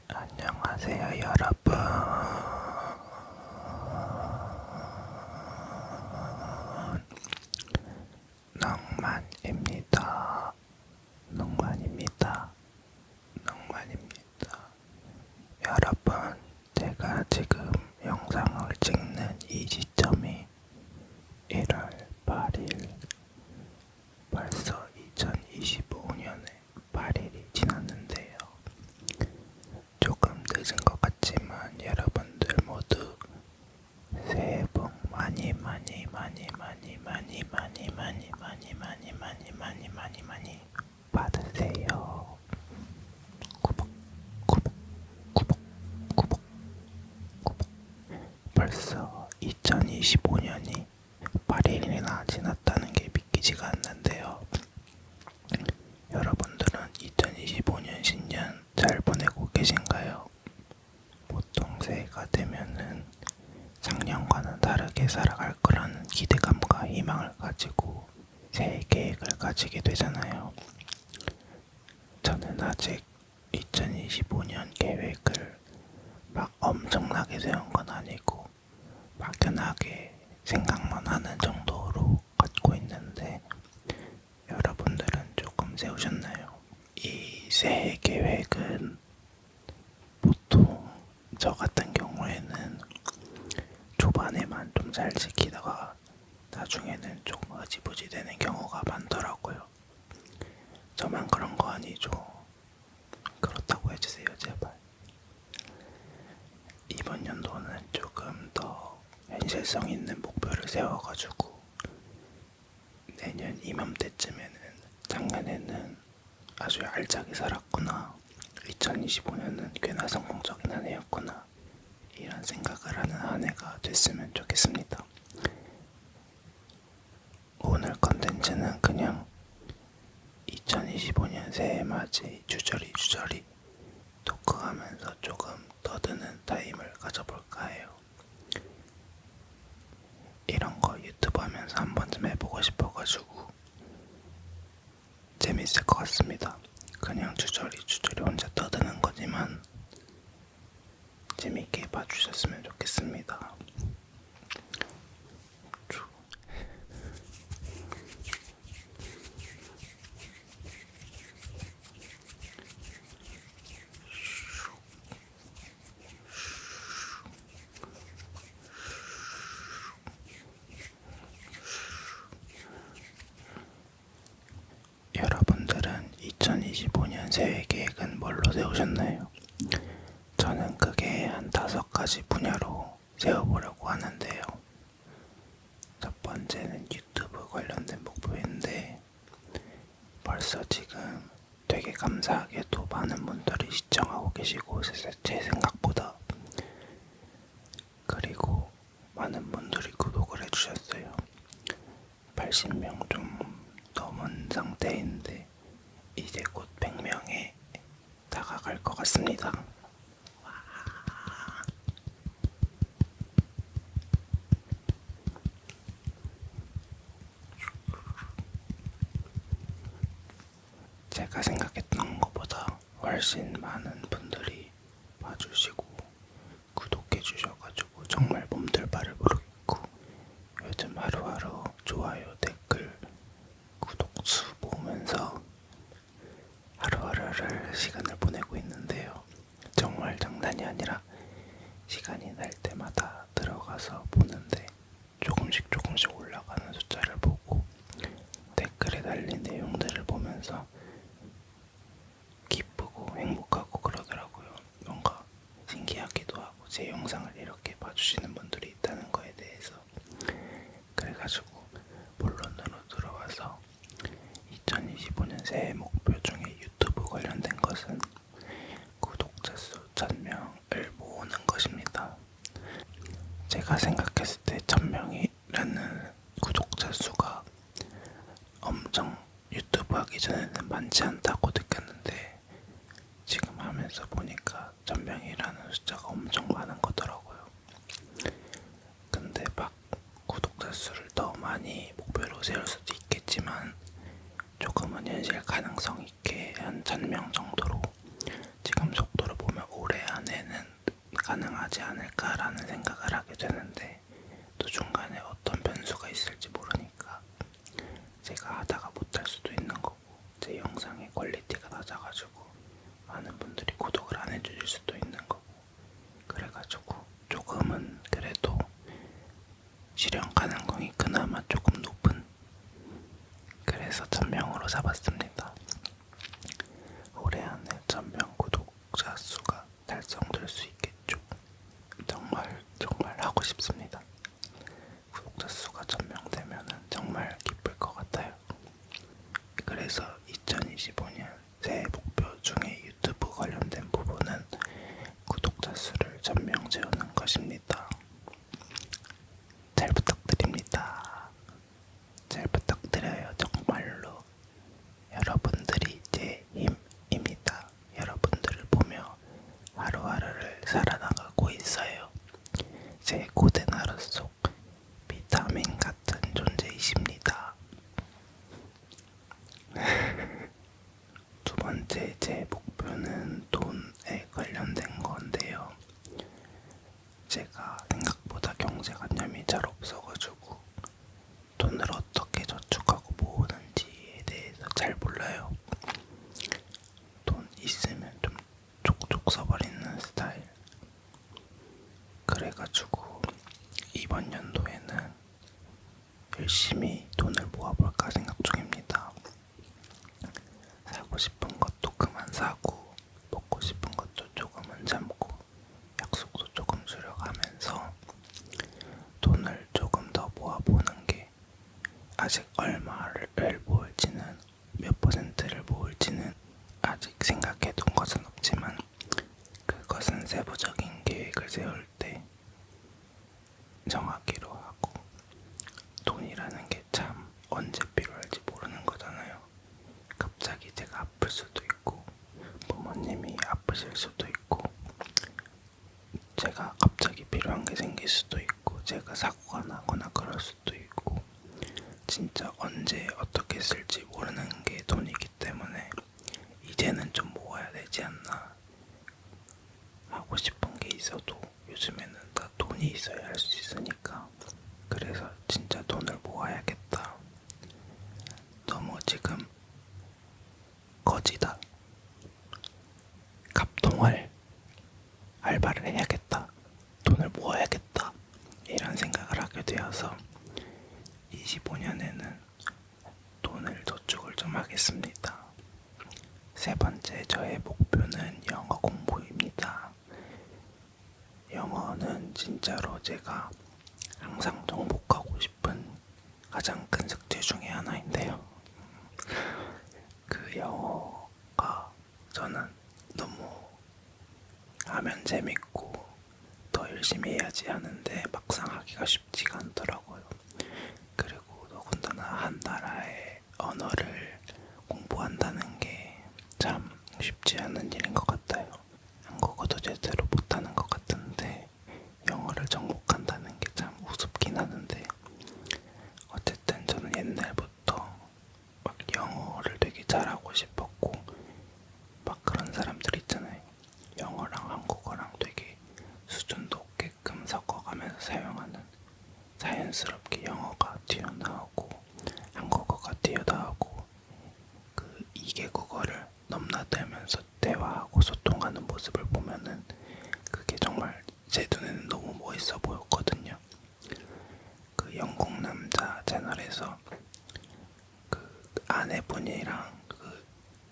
안녕하세요, 여러분. 낭만입니다. 낭만입니다. 낭만입니다. 여러분, 제가 지금 영상을 찍는 이 시점이 1월 8일, 벌써 2025년에 8일이 지났는데요. 조금 늦은 것 같지만 여러분들 모두 새해 복 많이 받으세요. 구복 구복 구복 구복 구복. 벌써 2025년이 8일이나 지났다는 게 믿기지가 않는데요. 여러분들은 2025년 신년 잘 보내고 계신가요? 보통 새해가 되면은 작년과는 다르게 살아갈 거라는 기대감과 희망을 가지고 새해 계획을 가지게 되잖아요. 저는 아직 2025년 계획을 막 엄청나게 세운 건 아니고 막연하게 생각만 하는 정도로 갖고 있는데, 여러분들은 조금 세우셨나요? 이 새해 계획은 보통 저 같은 경우에는 초반에만 좀 잘 지키다가 나중에는 좀 흐지부지 되는 경우가 많더라고요. 저만 그런 거 아니죠? 그렇다고 해주세요, 제발. 이번 연도는 조금 더 현실성 있는 목표를 세워가지고 내년 이맘때쯤에는 작년에는 아주 알차게 살았구나, 2025년은 꽤나 성공적인 한 해였구나, 이런 생각을 하는 한 해가 됐으면 좋겠습니다. 오늘 컨텐츠는 그냥 2025년 새해 맞이 주저리 토크하면서 조금 떠드는 타임을 가져볼까 해요. 이런 거 유튜브 하면서 한 번쯤 해보고 싶어가지고 재밌을 것 같습니다. 그냥 주저리 혼자 떠드는 거지만 재밌게 봐주셨으면 좋겠습니다. 여러분들은 2025년 새해 계획은 뭘로 세우셨나요? 저는 크게 한 5가지 분야로 세워보려고 하는데요. 첫 번째는 유튜브 관련된 목표인데, 벌써 지금 되게 감사하게도 많은 분들이 시청하고 계시고, 제 생각보다. 그리고 많은 분들이 구독을 해주셨어요. 80명 좀 넘은 상태인데 이제 곧 100명에 다가갈 것 같습니다. 제가 생각했던 것보다 훨씬 많은 분들이 봐주시고 구독해 주셔가지고 정말 몸둘 바를 모르겠고, 요즘 하루하루 좋아요, 댓글, 구독 수 모으면서 하루하루를 시간을 보내고 있는데요. 정말 장난이 아니라 시간이 날 때마다 들어가서 보는데 조금씩 올라가는 숫자를 보고 댓글에 달린 내용들을 보면서 기쁘고 행복하고 그러더라고요. 뭔가 신기하기도 하고, 제 영상을 이렇게 봐주시는 분들이 있다는 거에 대해서. 그래가지고 본론으로 들어와서 2025년 새해 목표 중에 유튜브 관련된 것은 구독자 수 1000명을 모으는 것입니다. 제가 생각했을 때 1000명이라는 구독자 수가 엄청 유튜브 하기 전에는 많지 않다고 느꼈는데, 지금 하면서 보니까 1000명이라는 숫자가 엄청 많은 거더라고요. 근데 막 구독자 수를 더 많이 목표로 세울 수도 있겠지만 조금은 현실 가능성 있게 한 1000명 정도로 지금 속도로 보면 올해 가능하지 않을까라는 생각을 하게 되는데 또 중간에 어떤 변수가 있을지 모르니까 제가 하다가 못할 수도 있는 거고 제 영상의 퀄리티가 낮아가지고 많은 분들이 구독을 안 해주실 수도 있는 거고 그래가지고 조금은 그래도 실현 가능성이 그나마 조금 높은 그래서 1000명으로 잡았습니다. 올해 안에 1000명 구독자 수가 달성될 수 있겠죠. 정말 하고 싶습니다. 구독자 수가 1000명 되면은 정말 기쁠 것 같아요. 그래서 2025년 새해 목표 중에 유튜브 관련된 부분은 구독자 수를 1000명 채우는 것입니다. 잘 부탁드립니다. 잘 부탁드려요. 정말로. 여러분들이 제 힘입니다. 여러분들을 보며 하루하루를 살아나가고 있어요. 제 고된 하루 속 비타민 같은 존재이십니다. 두 번째 제 목표는 돈에 관련된 건데요. 제가 생각보다 경제관념이 잘 없어가지고 돈을 어떻게 저축하고 모으는지에 대해서 잘 몰라요. 돈 있으면 좀 족족 써버리는 스타일. 그래가지고 이번 연도에는 열심히 돈을 모아볼까 생각 중입니다. 사고 싶은 것도 그만 사고 먹고 싶은 것도 조금은 참고 약속도 조금 줄여가면서 돈을 조금 더 모아보는 게 아직 얼마를 모을지는 몇 퍼센트를 모을지는 아직 생각해둔 것은 없지만 그것은 세부적인 계획을 세울 때 정하기로 하고 돈이라는 게 참 언제 필요할지 모르는 거잖아요. 갑자기 제가 아플 수도 있고 부모님이 아프실 수도 있고 제가 갑자기 필요한 게 생길 수도 있고 제가 사고가 나거나 그럴 수도 있고 진짜 언제 어떻게 쓸지 모르는 게 돈이기 때문에 이제는 좀 모아야 되지 않나. 하고 싶은 게 있어도 요즘에는 다 돈이 있어야 할 수 있으니까 그래서 진짜 돈을 모아야겠다. 너무 지금 거지다. 갑통할 알바를 해야겠다. 돈을 모아야겠다. 이런 생각을 하게 되어서 25년에는 돈을 저축을 좀 하겠습니다. 세 번째 저의 목표는 영어 공부입니다. 영어는 진짜로 제가 항상 정복하고 싶은 가장 큰 숙제 중에 하나인데요. 그 영어가 저는 너무 하면 재밌고 더 열심히 해야지 하는데 막상 하기가 쉽지가 않더라고요. 그리고 더군다나 한 나라의 언어를 공부한다는 게 참 쉽지 않은 일인 것 같아요. 한국어도 제대로 못하는 것 같은데 영어를 정복한다는 게 참 우습긴 하는데 어쨌든 저는 옛날부터 막 영어를 되게 잘하고 싶었고 막 그런 사람들 있잖아요. 영어랑 한국어랑 되게 수준 높게끔 섞어가면서 사용하는 자연스럽게 영어가 튀어나오고 한국어가 튀어나오고 그 이개국어를 넘나들면서 대화하고 소통하는 모습을 보면은 그게 정말 제 눈에는 너무 멋있어 보였거든요. 그 영국 남자 채널에서 그 아내분이랑 그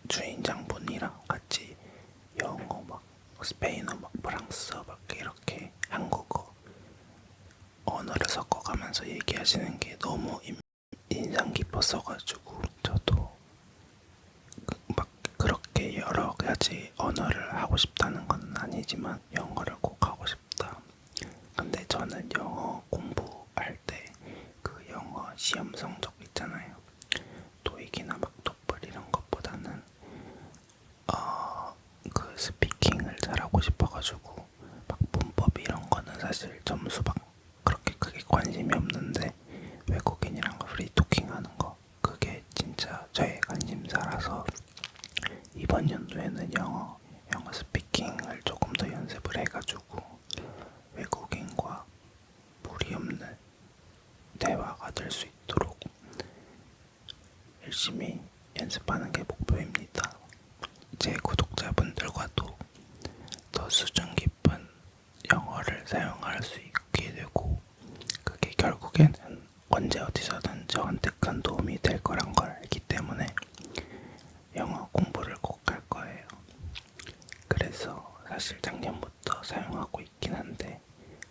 주인장분이랑 같이 영어 막 스페인어 막 프랑스어 막 이렇게 한국어 언어를 섞어가면서 얘기하시는 게 너무 인상 깊었어가지고 저도 막 그렇게 여러 가지 언어를 하고 싶다는 건 아니지만 영어를 꼭 하고 싶다. 근데 저는 영어 공부할 때 그 영어 시험 성적 있잖아요. 토익이나 막 토플 이런 것보다는 그 스피킹을 잘하고 싶어가지고 막 문법 이런 거는 사실 점수 막 그렇게 크게 관심이 없는데 외국인이랑 프리 토킹 하는 거 그게 진짜 저의 관심사라서 이번 연도에는 영어 스피킹을 조금 더 연습을 해가지고 열심히 연습하는 게 목표입니다. 제 구독자분들과도 더 수준 깊은 영어를 사용할 수 있게 되고 그게 결국에는 언제 어디서든 저한테 큰 도움이 될 거란 걸 알기 때문에 영어 공부를 꼭 할 거예요. 그래서 사실 작년부터 사용하고 있긴 한데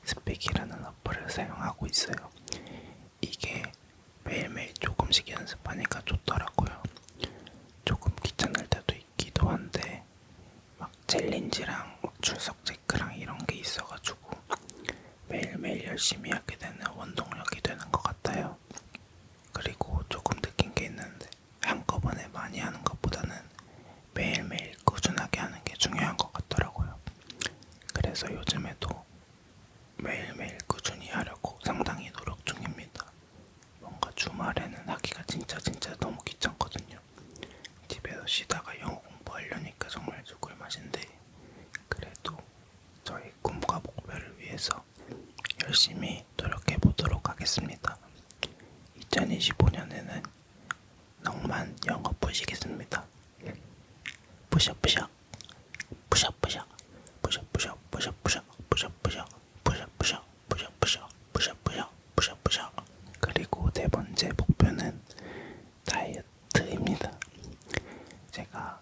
스픽이라는 어플을 사용하고 있어요. 이게 매일매일 조금씩 연습하니까 좋더라고요. 조금 귀찮을 때도 있기도 한데 막 챌린지랑 출석 체크랑 이런 게 있어가지고 매일매일 열심히 하게 되는 원동력이 되는 것 같아요. 그리고 조금 느낀 게 있는데 한꺼번에 많이 하는 것보다는 매일매일 꾸준하게 하는 게 중요한 것 같더라고요. 그래서 요즘에도 매일매일 꾸준히 하려고 상당히 노력 중입니다. 뭔가 주말에는 하기가 진짜 너무 귀찮거든요. 집에서 쉬다가 영어 공부하려니까 정말 죽을 맛인데 그래도 저희 꿈과 목표를 위해서 열심히 노력해 보도록 하겠습니다. 2025년에는 넉만 영어 보시겠습니다. 부셔부셔 부셔부셔 부셔부셔 부셔부셔 부셔부셔 부셔부셔 부셔부셔 부셔부셔 부셔부셔. 그리고 네 번째 목표는 다이어트입니다. 제가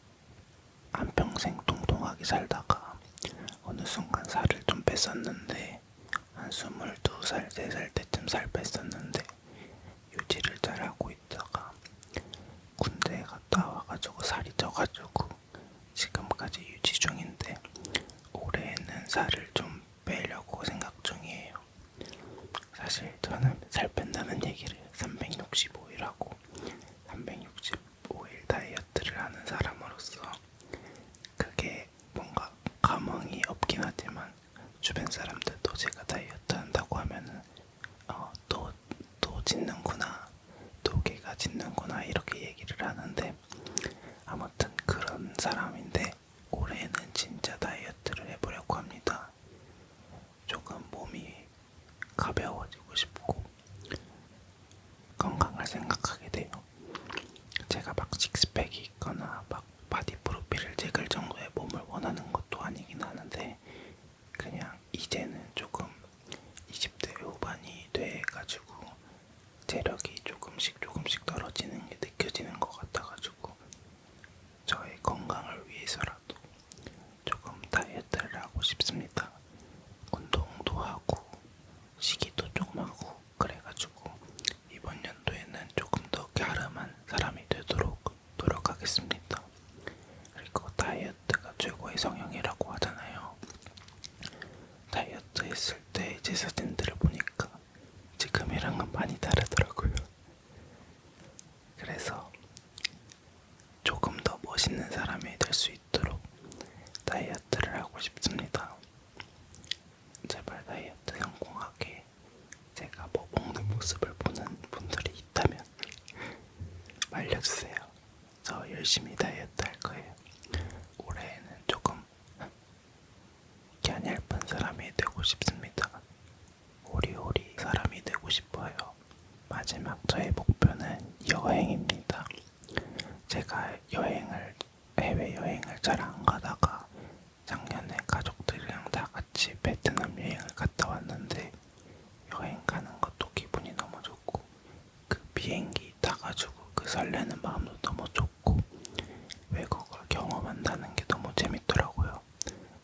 한평생 통통하게 살다가 어느 순간 살을 좀 뺐었는데 한 22살, 3살 때쯤 살 뺐었는데 유지를 잘하고 있다가 군대 갔다 와가지고 살이 쪄가지고 지금까지 유지 중인데 올해에는 살을 좀 빼려고 생각 중이에요. 사실 저는 살 뺀다는 얘기를 365일 하고 365일 다이어트를 하는 사람으로서 그게 뭔가 감흥이 없긴 하지만 주변 사람들도 제가 다이어트 한다고 하면은 또 짖는구나, 또 걔가 짖는구나 이렇게 얘기를 하는데 아무튼 그런 사람인데 올해는 진짜 다이어트를 해보려고 합니다. 조금 몸이 가벼워지고 싶고 건강을 생각하게 돼요. 제가 막 식스팩이 있거나 막 바디 프로필을 찍을 정도의 몸을 원하는 것도 아니긴 하는데 그냥 이제는 조금 20대 후반이 돼가지고 체력이 조금씩 떨어지는 게 느껴지는 것 같아가지고 저의 건강을 위해서라도 조금 다이어트를 하고 싶습니다. 운동도 하고 식이도 조금 하고 그래가지고 이번 연도에는 조금 더 갸름한 사람이 되도록 노력하겠습니다. 그리고 다이어트가 최고의 성형이라고 하잖아요. 다이어트 했을 때 제 사진들을 보니까 지금이랑은 많이 다르더라고요. 그래서 조금 더 멋있는 사람이 될 수 있도록 다이어트를 하고 싶습니다. 제발 다이어트 성공하게 제가 뭐 먹는 모습을 보는 분들이 있다면 말려주세요. 저 열심히 다이어트 할 거예요. 올해에는 조금 갸냘픈 사람이 되고 싶습니다. 오리오리 사람이 되고 싶어요. 마지막 저의 목표는 여행입니다. 제가 해외여행을 잘 안 가다가 작년에 가족들이랑 다 같이 베트남 여행을 갔다 왔는데 여행 가는 것도 기분이 너무 좋고 그 비행기 타가지고 그 설레는 마음도 너무 좋고 외국을 경험한다는 게 너무 재밌더라고요.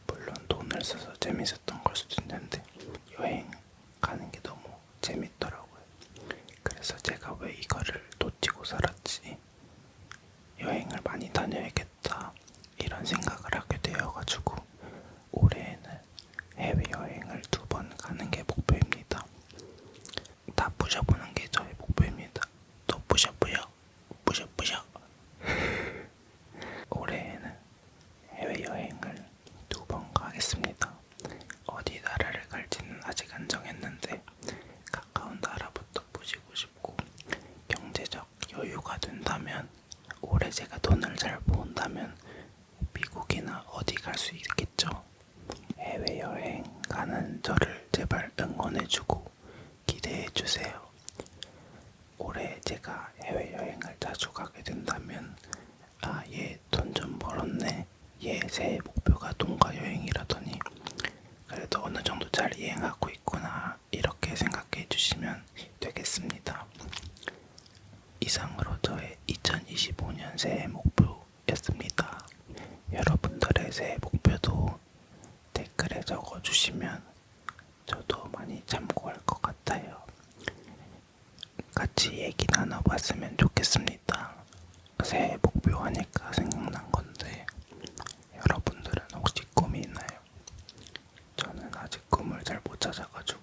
물론 돈을 써서 재밌었던 걸 수도 있는데 여행 가는 게 너무 재밌더라고요. 그래서 제가 왜 이거를 놓치고 살았지? 여행을 많이 다녀야겠다 이런 생각을 하게 되어가지고 올해에는 해외여행을 2번 가는 게 목표입니다. 다 부셔보는 게 저의 목표입니다. 또 부셔부셔 부셔부셔. 올해에는 해외여행을 2번 가겠습니다. 어디 나라를 갈지는 아직 안 정했는데 가까운 나라부터 보시고 싶고 경제적 여유가 된다면 올해 제가 돈을 잘 모은다면 미국이나 어디 갈 수 있겠죠. 해외여행 가는 저를 제발 응원해주고 기대해주세요. 올해 제가 해외여행을 자주 가게 된다면 잘 이행하고 있구나 이렇게 생각해 주시면 되겠습니다. 이상으로 저의 2025년 새해 목표였습니다. 여러분들의 새해 목표도 댓글에 적어주시면 저도 많이 참고할 것 같아요. 같이 얘기 나눠봤으면 좋겠습니다. 새해 목표 하니까 생각난 건데 여러분들은 혹시 꿈이 있나요? 저는 아직 꿈을 잘 못 찾아가지고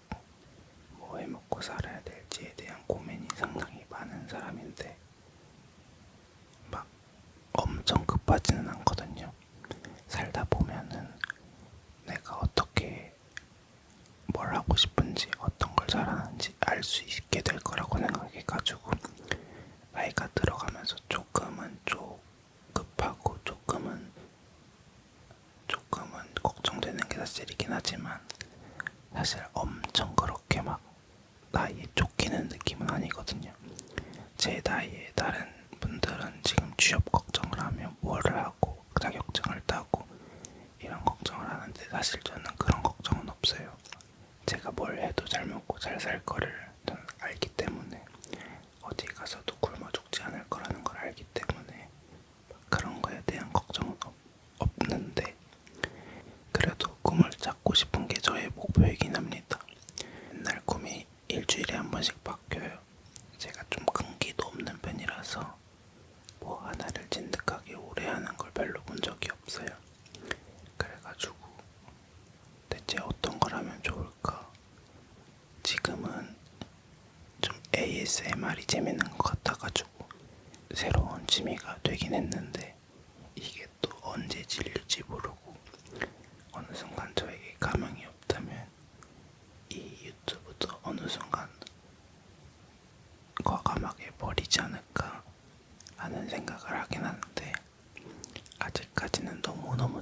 뭐 해먹고 살아야 될지에 대한 고민이 상당히 많은 사람인데 막 엄청 급하지는 않거든요. 살다 보면은 내가 어떻게 뭘 하고 싶은지 어떤 걸 잘하는지 알 수 있게 될 거라고 생각해가지고 나이가 들어가면서 조금은 급하고 조금은 걱정되는 게 사실이긴 하지만 사실 엄청 그렇게 막 나이에 쫓기는 느낌은 아니거든요. 제 나이에 다른 분들은 지금 취업 걱정을 하며 뭐를 하고 자격증을 따고 이런 걱정을 하는데 사실 저는 그런 걱정은 없어요. 제가 뭘 해도 잘 먹고 잘 살 거를 저는 알기 때문에 어디 가서도 굶어 죽지 않을 거라는 걸 알기 때문에 그런 거에 대한 걱정은 없는데 그래도 꿈을 찾고 싶은 게 저의 목표이긴 합니다. 맨날 꿈이 일주일에 한 번씩 바뀌어요. 제가 좀 끈기도 없는 편이라서 뭐 하나를 진득하게 오래 하는 걸 별로 본 적이 없어요. 그래가지고 대체 어떤 걸 하면 좋을까? 지금은 좀 ASMR이 재밌는 것 같아가지고 새로운 취미가 되긴 했는데 이게 또 언제 질릴지 모르고 어느 순간 저에게 감흥이 없다면 이 유튜브도 어느 순간 과감하게 버리지 않을까 하는 생각을 하긴 하는데 아직까지는 너무너무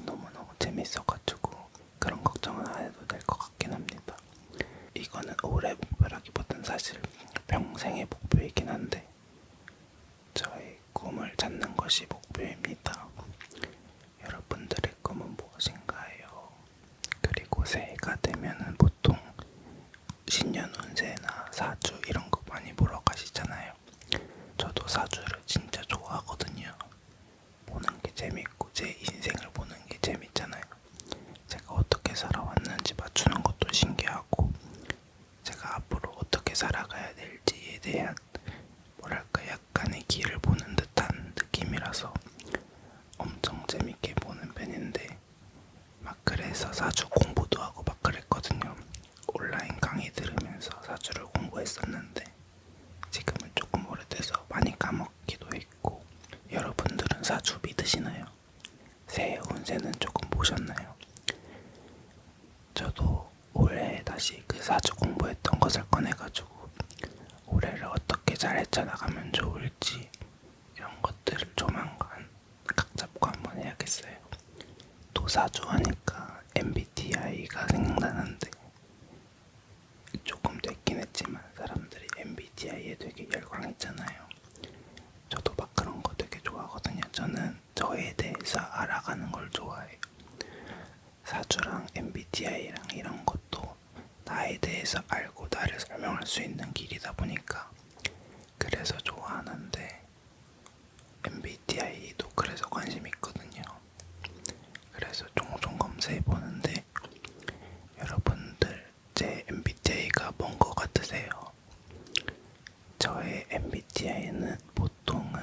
재밌어가지고 그런 걱정은 안 해도 될 것 같긴 합니다. 이거는 올해 목표라기보단 사실 평생의 목표이긴 한데 저의 꿈을 찾는 것이 목표입니다. 여러분들의 꿈은 무엇인가요? 그리고 새해가 되면은 보통 신년 운세나 사주 이런 거 많이 보러 가시잖아요. 저도 사주를 진짜 좋아하거든요. 보는 게 재밌고 제 인생을 보는 게 재밌잖아요. 제가 어떻게 살아왔는지 맞추는 것도 신기하고 제가 앞으로 어떻게 살아가야 될지에 대한 뭐랄까 약간의 길을 보는 듯한 느낌이라서 엄청 재밌게 보는 편인데 막 그래서 사주 공부도 하고 막 그랬거든요. 온라인 강의 들으면서 사주를 공부했었는데 지금은 조금 오래돼서 많이 까먹기도 했고 여러분들은 사주 믿으시나요? 새해 운세는 조금 보셨나요? 저도 올해 다시 그 사주 공부했던 것을 꺼내가지고 올해를 어떻게 잘 헤쳐나가면 좋을지 이런 것들을 조만간 각 잡고 한번 해야겠어요. 또 사주 하니까 MBTI가 생각나는데 조금 됐긴 했지만 사람들이 MBTI에 되게 열광했잖아요. 저도 막 그런 거 되게 좋아하거든요. 저는 저에 대해서 알아가는 걸 좋아해요. 사주랑 MBTI랑 이런 것도 나에 대해서 알고 나를 설명할 수 있는 길이다 보니까 그래서 좋아하는데 MBTI도 그래서 관심 있거든요. 그래서 종종 검색해 보는데 여러분들 제 MBTI가 뭔 것 같으세요? 저의 MBTI는 보통은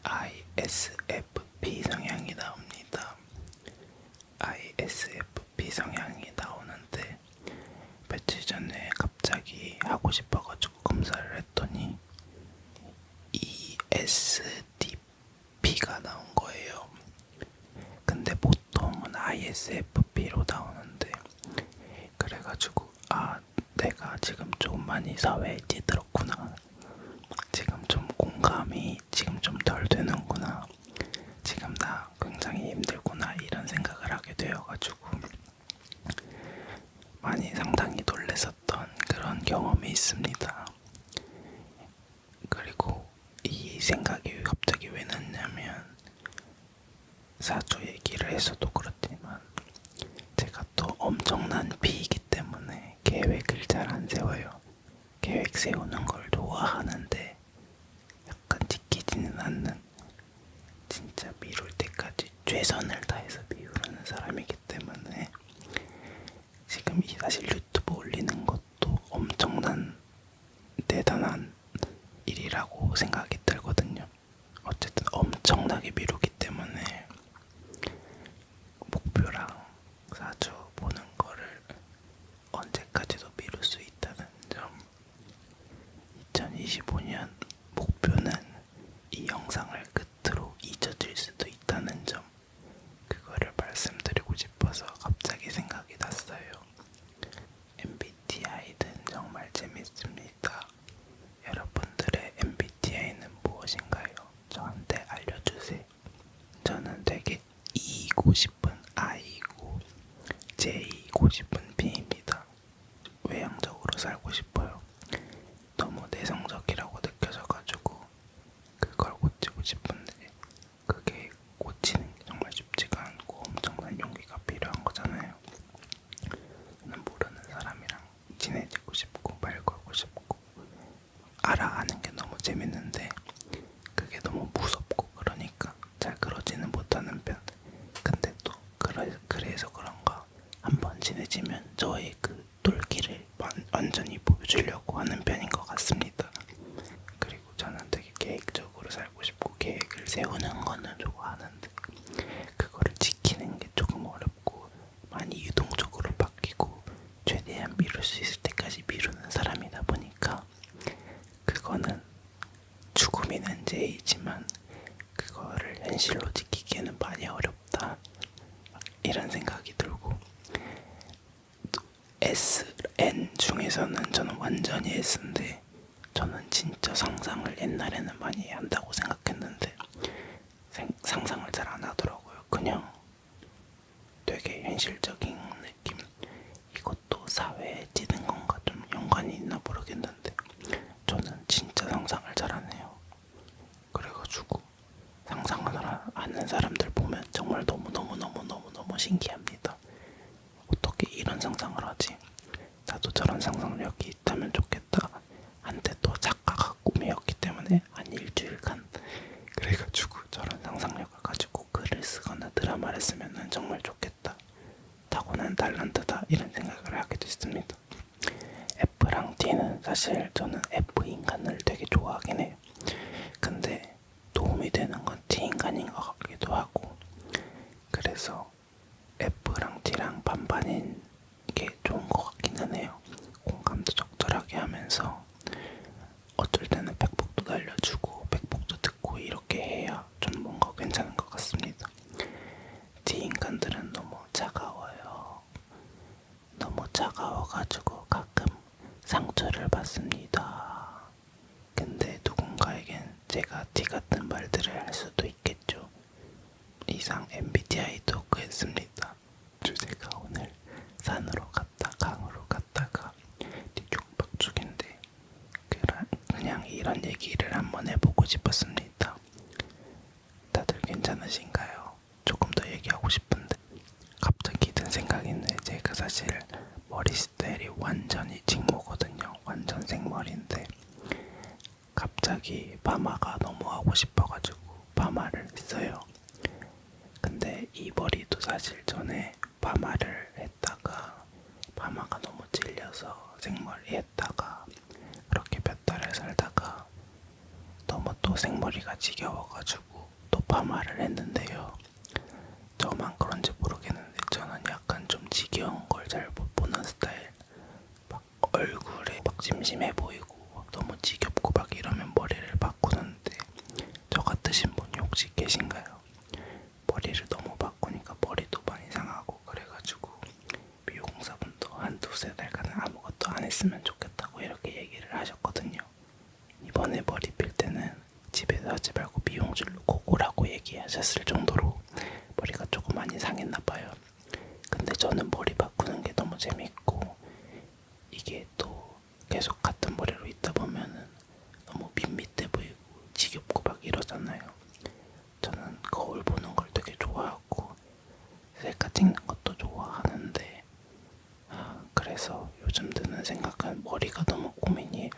ISFP 성향이 나옵니다. ISFP 성향이 나오는데 며칠 전에 갑자기 하고 싶어가지고 검사를 했더니 ESTP가 나온 거예요. 근데 보통은 ISFP로 나오는데 그래가지고 내가 지금 좀 많이 사회에 찌들었구나. 지금 좀 공감이 지금 좀 덜 되는구나. 지금 나 굉장히 힘들구나 이런 생각을 하게 되어가지고 많이 상당히 놀랐었던 그런 경험이 있습니다. 그리고 이 생각이 갑자기 왜 났냐면 사주 얘기를 해서도 그렇지만 제가 또 엄청난 B이기 때문에 안 세워요. 계획 세우는 걸 좋아하는데 약간 지키지는 않는, 진짜 미룰 때까지 최선을 다해서 미루는 사람이기 때문에 지금 이 사실 유튜브 올리는 것도 엄청난 대단한 일이라고 생각이 들거든요. 어쨌든 엄청나게 미루기 때문에 목표랑 자주 보는 거를 언제까지도 미룰 수 있다는 점. 2025년 목표는 이 영상을 끝으로 잊어질 수도 있다는 점, 그거를 말씀드리고 싶어서 갑자기 생각이 났어요. MBTI는 정말 재밌습니다. 여러분들의 MBTI는 무엇인가요? 저한테 알려주세요. 저는 되게 E이고 싶은 I이고 J이고 싶은 B입니다. 외향적으로 살고 싶어요. 너무 내성적이라고 느껴져가지고 그걸 고치고 싶은데 그게 고치는 게 정말 쉽지가 않고 엄청난 용기가 필요한 거잖아요. 저는 모르는 사람이랑 친해지고 싶고 말 걸고 싶고 알아가는 게 너무 재밌는데 그게 너무 무섭고 그러니까 잘 그러지는 못하는 편. 근데 또 그래서 그런가 한번 친해지면 저의 그 똘끼를 완전히 보여주려고 하는 편인 것 같습니다. 그리고 저는 되게 계획적으로 살고 싶고 계획을 세우는 거는 좋아하는데 그거를 지키는 게 조금 어렵고 많이 유동적으로 바뀌고 최대한 미룰 수 있을 때까지 미루는 사람이다 보니까 그거는 죽음이는 죄이지만 그거를 현실로 지키기에는 많이 어렵다, 이런 생각이 들고, N 중에서는 저는 완전히 S인데 저는 진짜 상상을 옛날에는 많이 한다고 생각했는데 상상을 잘 안 하더라고요. 그냥 되게 현실적인 느낌. 이것도 사회에 찌는 건가 좀 연관이 있나 모르겠는데 저는 진짜 상상을 잘 안 해요. 그래가지고 상상을 하는 사람들 보면 정말 너무 신기합니다. 어떻게 이런 상상을 하지? 나도 저런 상상력이 있다면 좋겠다. 한때 또 작가가 꿈이었기 때문에 한 일주일간 그래가지고 저런 상상력을 가지고 글을 쓰거나 드라마를 쓰면 정말 좋겠다. 타고난 탤런트다, 이런 생각을 하게 됐습니다. F랑 T는 사실 저는 F 인간을 되게 좋아하긴 해요. 근데 도움이 되는 건 T 인간인 것 같기도 하고, 그래서 F랑 T랑 반반인 게 좋은 것 같기는 해요. 공감도 적절하게 하면서 어쩔 때는 백복도 날려주고 백복도 듣고 이렇게 해야 좀 뭔가 괜찮은 것 같습니다. D 인간들은 너무 차가워요. 너무 차가워가지고 가끔 상처를 받습니다. 근데 누군가에겐 제가 D 같은 말들을 할 수도 있겠죠. 이상 MBTI 토크였습니다. 주제가 오늘 산으로 갔다 강으로 갔다가 뒤죽박죽인데 그냥 이런 얘기를 한번 해보고 싶었습니다. 다들 괜찮으신가요? 조금 더 얘기하고 싶은데 갑자기 든 생각인데 제가 사실 머리 스타일이 완전히 직모거든요. 완전 생머리인데 갑자기 파마가 너무 하고 싶어가지고 파마를 했어요. 근데 이 머리도 사실 전에 파마를 했다가 파마가 너무 찔려서 생머리 했다가 그렇게 몇 달을 살다가 너무 또 생머리가 지겨워가지고 또 파마를 했는데요. 저만 그런지 모르겠는데 저는 약간 좀 지겨운 걸 잘 못 보는 스타일. 막 얼굴에 막 심심해 보이고 막 너무 지겹고 막 이러면 머리를 바꾸는데 저 같으신 분이 혹시 계신가요? 머리를 너무 바꾸니까 머리도 많이 상하고 그래가지고 미용사분도 한 두세 달간은 아무것도 안 했으면 좋겠다고 이렇게 얘기를 하셨거든요. 이번에 머리 필 때는 집에서 하지 말고 미용실로 꼭 오라고 얘기하셨을 정도로 머리가 조금 많이 상했나봐요. 근데 저는 머리 바꾸는 게 너무 재밌고 이게 또 계속 같은 머리로 있다 보면은 너무 밋밋해 보이고 지겹고 막 이러잖아요. 저는 거울 보는 걸 되게 좋아하고 셀카 찍는 것도 좋아하는데 그래서 요즘 드는 생각은 머리가 너무 고민이에요.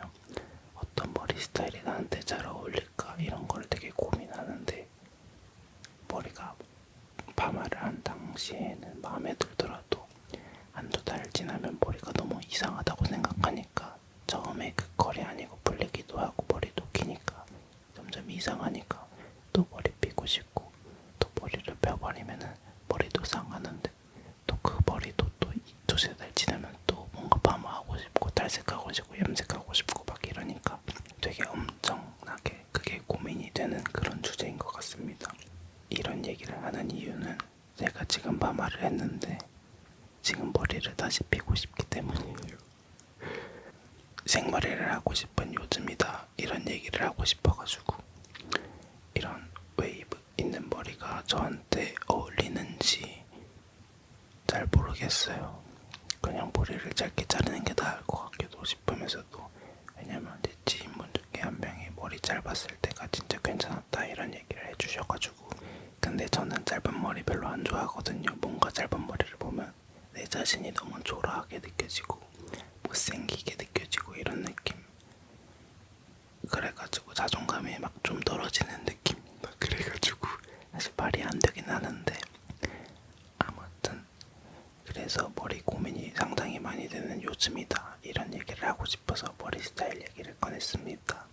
어떤 머리 스타일이 나한테 잘 어울릴까 이런 걸 되게 고민하는데 머리가 파마를 한 당시에는 마음에 들더라도 한두 달 지나면 머리가 너무 이상하다고 생각하니까 처음에 그 컬이 아니고 풀리기도 하고 머리도 기니까 점점 이상하니까 또 머리 삐고 싶고 또 머리를 펴버리면은 머리도 상하는데 또 그 머리도 또 두세 달 지나면 또 뭔가 파마하고 싶고 탈색하고 싶고 염색하고 싶고 막 이러니까 되게 엄청나게 그게 고민이 되는 그런 주제인 것 같습니다. 이런 얘기를 하는 이유는 제가 지금 파마를 했는데 지금 머리를 다시 펴고 싶기 때문이에요. 생머리를 하고 싶은 요즘이다 이런 얘기를 하고 싶어가지고 이런 웨이브 있는 머리가 저한테 어울리는지 잘 모르겠어요. 그냥 머리를 짧게 자르는 게 나을 것 같기도 싶으면서도 왜냐면 제 지인분 중에 한 명이 머리 짧았을 때가 진짜 괜찮았다 이런 얘기를 해주셔가지고 근데 저는 짧은 머리 별로 안 좋아하거든요. 뭔가 짧은 머리를 보면 내 자신이 너무 초라하게 느껴지고 못생기게 느껴지고 이런 느낌. 그래가지고 자존감이 막 좀 떨어지는 느낌. 그래가지고 사실 말이 안 되긴 하는데 아무튼 그래서 머리 고민이 상당히 많이 되는 요즘이다 이런 얘기를 하고 싶어서 머리 스타일 얘기를 꺼냈습니다.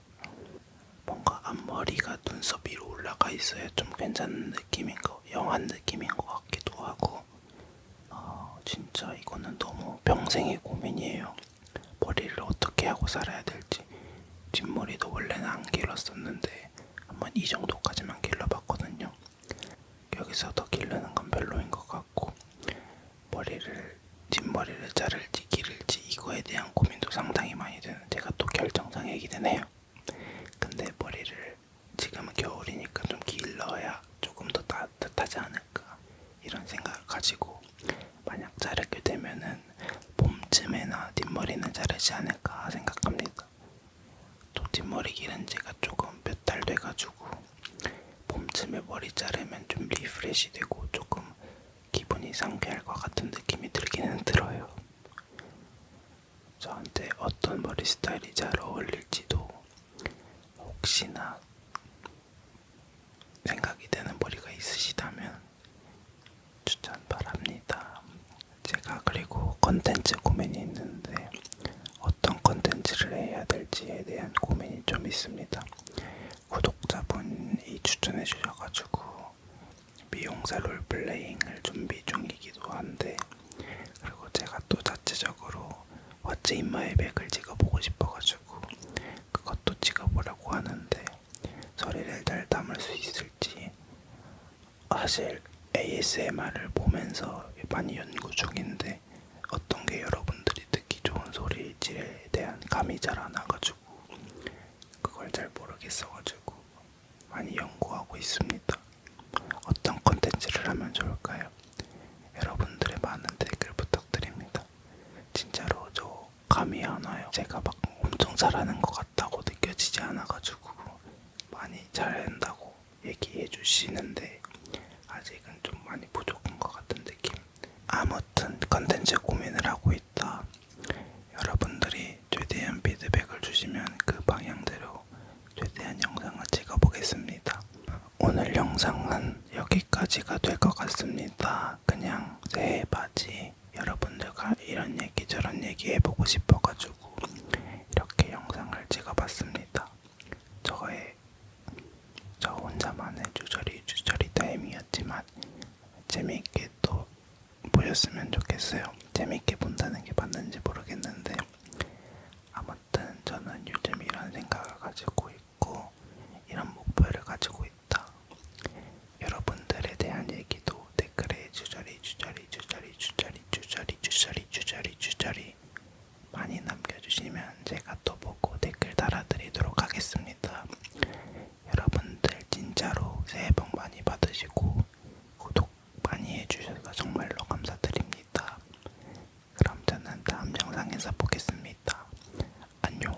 뭔가 앞머리가 눈썹 위로 올라가 있어야 좀 괜찮은 느낌인 거, 영한 느낌인 것 같기도 하고 진짜 이거는 너무 평생의 고민이에요. 머리를 어떻게 하고 살아야 될지. 뒷머리도 원래는 안 길렀었는데 한번 이 정도까지만 길러봤거든요. 여기서 더 기르는 건 별로인 것 같고 뒷머리를 자를지 기를지 이거에 대한 고민도 상당히 많이 되는 제가 또 결정장애이긴 해요. 근데 머리를 지금은 겨울이니까 좀 길러야 조금 더 따뜻하지 않을까 이런 생각을 가지고 만약 자르게 되면은 봄쯤에나 뒷머리는 자르지 않을까 생각합니다. 또 뒷머리 기른 지가 조금 몇 달 돼가지고 봄쯤에 머리 자르면 좀 리프레시 되고 조금 기분이 상쾌할 것 같은 느낌이 들기는 들어요. 저한테 어떤 머리 스타일이 잘 어울릴지도 혹시나 생각이 되는 머리가 있으시다면 추천 바랍니다. 제가 그리고 컨텐츠 고민이 있는데 어떤 컨텐츠를 해야 될지에 대한 고민이 좀 있습니다. 구독자분이 추천해 주셔가지고 미용사 롤플레잉을 준비 중이기도 한데 그리고 제가 또 자체적으로 왓츠 인마이 백을 찍어보고 싶어가지고 그것도 찍어보려고 하는데 소리를 잘 담을 수 있을지 사실 ASMR을 보면서 많이 연구 중인데 어떤 게 여러분들이 듣기 좋은 소리일지에 대한 감이 잘 안 와가지고 그걸 잘 모르겠어가지고 많이 연구하고 있습니다. 어떤 컨텐츠를 하면 좋을까요? 여러분들의 많은 댓글 부탁드립니다. 진짜로 저 감이 안 와요. 제가 막 엄청 잘하는 것 같다고 느껴지지 않아가지고 많이 잘한다고 얘기해 주시는데 아직은 좀 많이 부족한 것 같은 느낌. 아무튼 컨텐츠 고민을 하고 있다. 여러분들이 최대한 피드백을 주시면 그 방향대로 최대한 영상을 찍어보겠습니다. 오늘 영상은 여기까지가 될 것 같습니다. 그냥 새해 맞이 여러분들과 이런 얘기 저런 얘기 해보고 싶어가지고 이렇게 영상을 찍어봤습니다. 저 혼자만의 주저리 타임이었지만 재미있게 또 보셨으면 좋겠어요. 재미있게 본다는 게 맞는지 모르겠는데 아무튼 저는 요즘 이런 생각을 가지고 있고 이런 목표를 가지고 있다. 여러분들에 대한 얘기도 댓글에 주저리 많이 남겨주시면 제가 또 보고 댓글 달아드리도록 하겠습니다. 여러분들 진짜로 새해 복 많이 받으시고 구독 많이 해주셔서 정말로 감사드립니다. 그럼 저는 다음 영상에서 보겠습니다. 안녕.